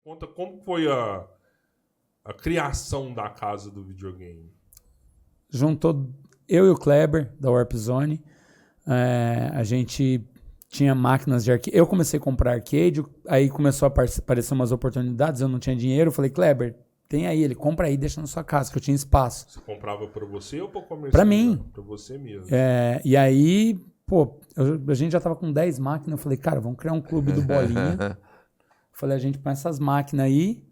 Conta como foi a criação da casa do videogame. Juntou eu e o Kleber, da Warp Zone. A gente tinha máquinas de arcade. Eu comecei a comprar arcade, aí começou a aparecer umas oportunidades, eu não tinha dinheiro. Eu falei, Kleber, tem aí, ele compra aí, deixa na sua casa, que eu tinha espaço. Você comprava para você ou para comercializar? Pra mim. Pra você mesmo. E aí, a gente já tava com 10 máquinas. Eu falei, cara, vamos criar um clube do Bolinha. Falei, a gente põe essas máquinas aí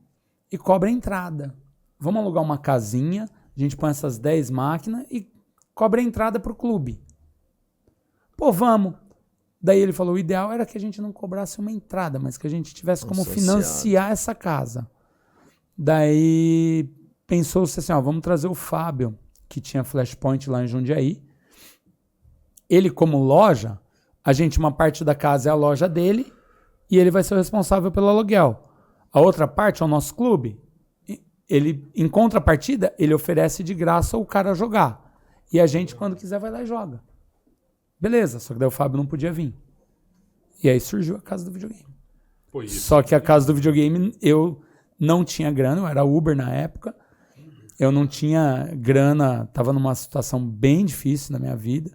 e cobra a entrada. Vamos alugar uma casinha, a gente põe essas 10 máquinas e cobra a entrada pro clube. Pô, vamos. Daí ele falou, o ideal era que a gente não cobrasse uma entrada, mas que a gente tivesse como financiar essa casa. Daí pensou-se assim, vamos trazer o Fábio, que tinha Flashpoint lá em Jundiaí. Ele como loja, uma parte da casa é a loja dele e ele vai ser o responsável pelo aluguel. A outra parte é o nosso clube. Ele, em contrapartida, ele oferece de graça o cara jogar. E a gente, quando quiser, vai lá e joga. Beleza, só que daí o Fábio não podia vir. E aí surgiu a casa do videogame. Só que a casa do videogame, eu não tinha grana, eu era Uber na época. Eu não tinha grana, estava numa situação bem difícil na minha vida.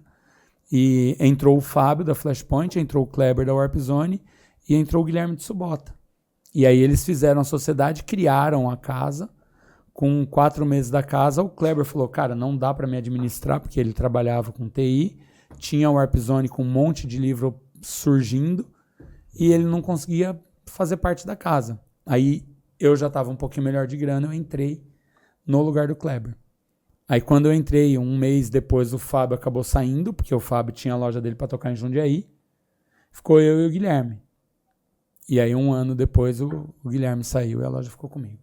E entrou o Fábio da Flashpoint, entrou o Kleber da Warp Zone e entrou o Guilherme de Subota. E aí eles fizeram a sociedade, criaram a casa. Com 4 meses da casa, o Kleber falou, cara, não dá para me administrar, porque ele trabalhava com TI, tinha o Warp Zone com um monte de livro surgindo, e ele não conseguia fazer parte da casa. Aí eu já estava um pouquinho melhor de grana, eu entrei no lugar do Kleber. Aí quando eu entrei, 1 mês depois, o Fábio acabou saindo, porque o Fábio tinha a loja dele para tocar em Jundiaí. Ficou eu e o Guilherme. E aí 1 ano depois, o Guilherme saiu e a loja ficou comigo.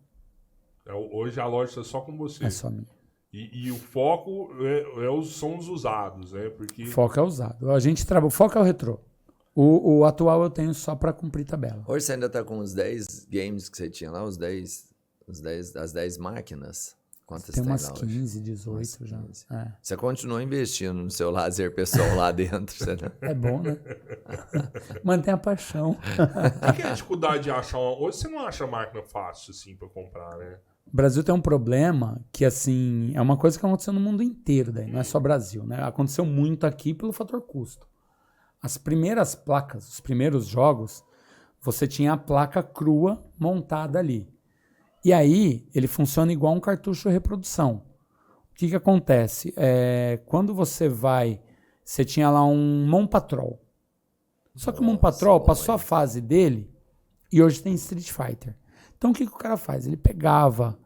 Hoje a loja é só com você. É só minha. E o foco são os usados, né? Porque... O foco é usado. O foco é o retrô. O atual eu tenho só para cumprir tabela. Hoje você ainda tá com os 10 games que você tinha lá, as 10 máquinas? Quantas tem tem umas lá 15, hoje? 18 já. Você continua investindo no seu lazer pessoal lá dentro. É bom, né? Mantém a paixão. O que é a dificuldade de achar Hoje você não acha máquina fácil, assim, para comprar, né? O Brasil tem um problema que, assim, é uma coisa que aconteceu no mundo inteiro, daí, não é só Brasil, né? Aconteceu muito aqui pelo fator custo. As primeiras placas, os primeiros jogos, você tinha a placa crua montada ali. E aí, ele funciona igual um cartucho de reprodução. O que acontece? Quando você tinha lá um Mon Patrol. Só que o Mon Patrol passou a fase dele e hoje tem Street Fighter. Então, o que o cara faz? Ele pegava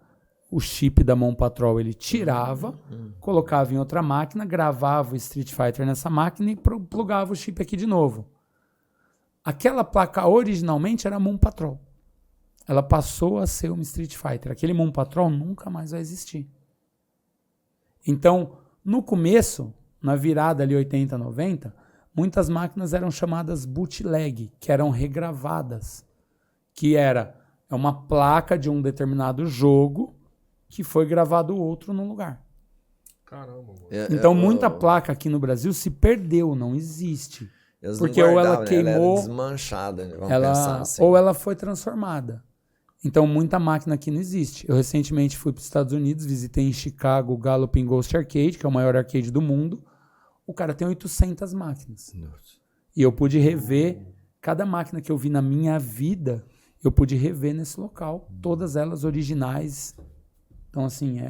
o chip da Mon Patrol, ele tirava, colocava em outra máquina, gravava o Street Fighter nessa máquina e plugava o chip aqui de novo. Aquela placa originalmente era Mon Patrol. Ela passou a ser uma Street Fighter. Aquele Mon Patrol nunca mais vai existir. Então, no começo, na virada ali 80, 90, muitas máquinas eram chamadas bootleg, que eram regravadas. Que é uma placa de um determinado jogo que foi gravado outro no lugar. Caramba, mano. Então, muita placa aqui no Brasil se perdeu, não existe. Porque ou ela queimou... Ela era desmanchada, vamos pensar assim. Ou ela foi transformada. Então, muita máquina aqui não existe. Eu recentemente fui para os Estados Unidos, visitei em Chicago o Galloping Ghost Arcade, que é o maior arcade do mundo. O cara tem 800 máquinas. Nossa. E eu pude rever cada máquina que eu vi na minha vida, eu pude rever nesse local. Todas elas originais. Então, assim,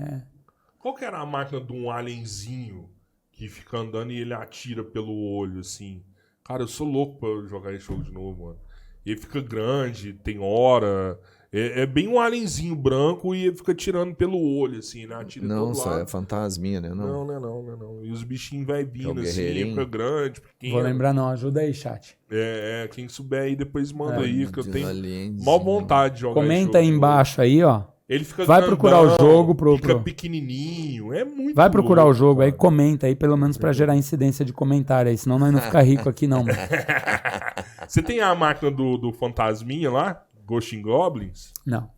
Qual que era a máquina de um alienzinho que fica andando e ele atira pelo olho, assim? Cara, eu sou louco pra jogar esse jogo de novo, mano. E ele fica grande, tem hora... É bem um alienzinho branco e ele fica tirando pelo olho, assim, né? Atira não, todo só lado. é fantasminha, né? Não. E os bichinhos vai vindo, assim, guerreirinho. fica grande, pequeno. Vou lembrar não, ajuda aí, chat. Quem souber aí, depois manda aí, que eu tenho alienzinho. maior vontade de jogar esse Comenta jogo aí de embaixo aí, ó. Ele fica Vai grandão, procurar o jogo fica pequenininho, é muito Vai procurar louco, o jogo cara. aí, comenta aí, pelo menos pra gerar incidência de comentário aí, senão nós não fica rico aqui não, mano. Você tem a máquina do Fantasminha lá? Ghost in Goblins? Não.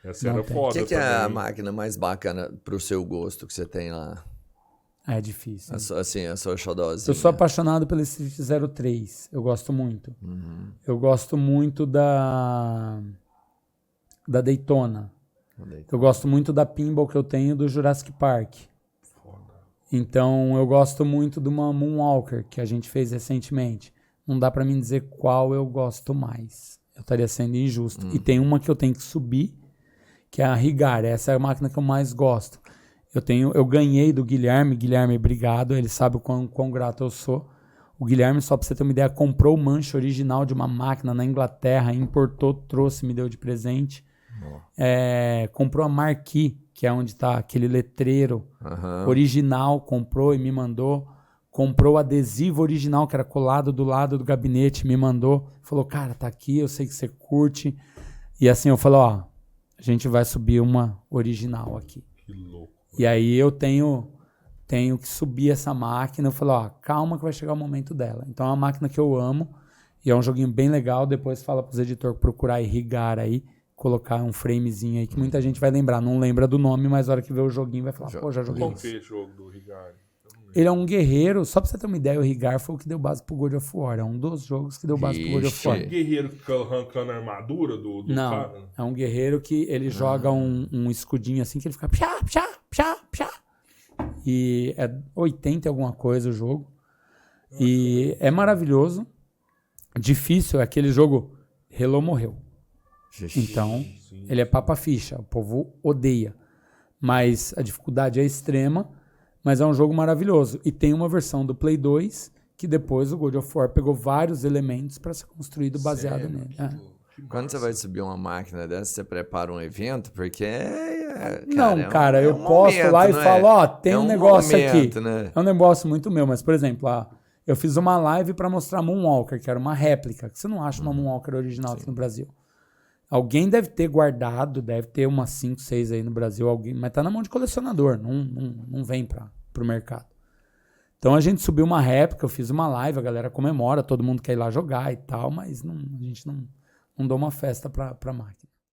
Essa Não era tem. foda O que é a também. máquina mais bacana pro seu gosto que você tem lá? É difícil. A sua xodózinha. Eu sou apaixonado pelo Street 03. Eu gosto muito. Eu gosto muito da da Daytona. Eu gosto muito da pinball que eu tenho do Jurassic Park. Então, eu gosto muito de uma Moonwalker que a gente fez recentemente. Não dá pra mim dizer qual eu gosto mais. Eu estaria sendo injusto. E tem uma que eu tenho que subir, que é a Rigar. Essa é a máquina que eu mais gosto. Eu ganhei do Guilherme. Guilherme, obrigado. Ele sabe o quão grato eu sou. O Guilherme, só pra você ter uma ideia, comprou o manche original de uma máquina na Inglaterra, importou, trouxe, me deu de presente. Comprou a Marquee, que é onde tá aquele letreiro original, comprou e me mandou. Comprou o adesivo original, que era colado do lado do gabinete, me mandou. Falou, cara, tá aqui, eu sei que você curte. E assim, eu falei, ó, a gente vai subir uma original aqui. Que louco. E aí eu tenho que subir essa máquina. Eu falei, ó, calma que vai chegar o momento dela. Então é uma máquina que eu amo e é um joguinho bem legal. Depois fala pros editores procurar irrigar aí, colocar um framezinho aí que muita gente vai lembrar. Não lembra do nome, mas na hora que vê o joguinho vai falar, pô, já joguei Qual isso. que é esse jogo do Rigar? Ele é um guerreiro, só pra você ter uma ideia, o Rigar foi o que deu base pro God of War. É um dos jogos que deu base pro God of War. Um guerreiro que fica arrancando a armadura do Não, cara? é um guerreiro que ele joga um escudinho assim, que ele fica pchá, pchá, pchá, pchá. E é 80 e alguma coisa o jogo. E é maravilhoso. Difícil, é aquele jogo Hello morreu. Então, ele é papa ficha, o povo odeia. Mas a dificuldade é extrema, mas é um jogo maravilhoso. E tem uma versão do Play 2 que depois o God of War pegou vários elementos para ser construído baseado nele. Quando você vai subir uma máquina dessa, você prepara um evento? Porque cara, eu posto lá e falo, ó, tem um negócio momento, aqui. Né? É um negócio muito meu, mas, por exemplo, eu fiz uma live para mostrar Moonwalker, que era uma réplica, que você não acha uma Moonwalker original aqui no Brasil. Alguém deve ter guardado, deve ter umas 5, 6 aí no Brasil, mas tá na mão de colecionador, não vem pro mercado. Então a gente subiu uma réplica, eu fiz uma live, a galera comemora, todo mundo quer ir lá jogar e tal, mas a gente não dá uma festa pra máquina.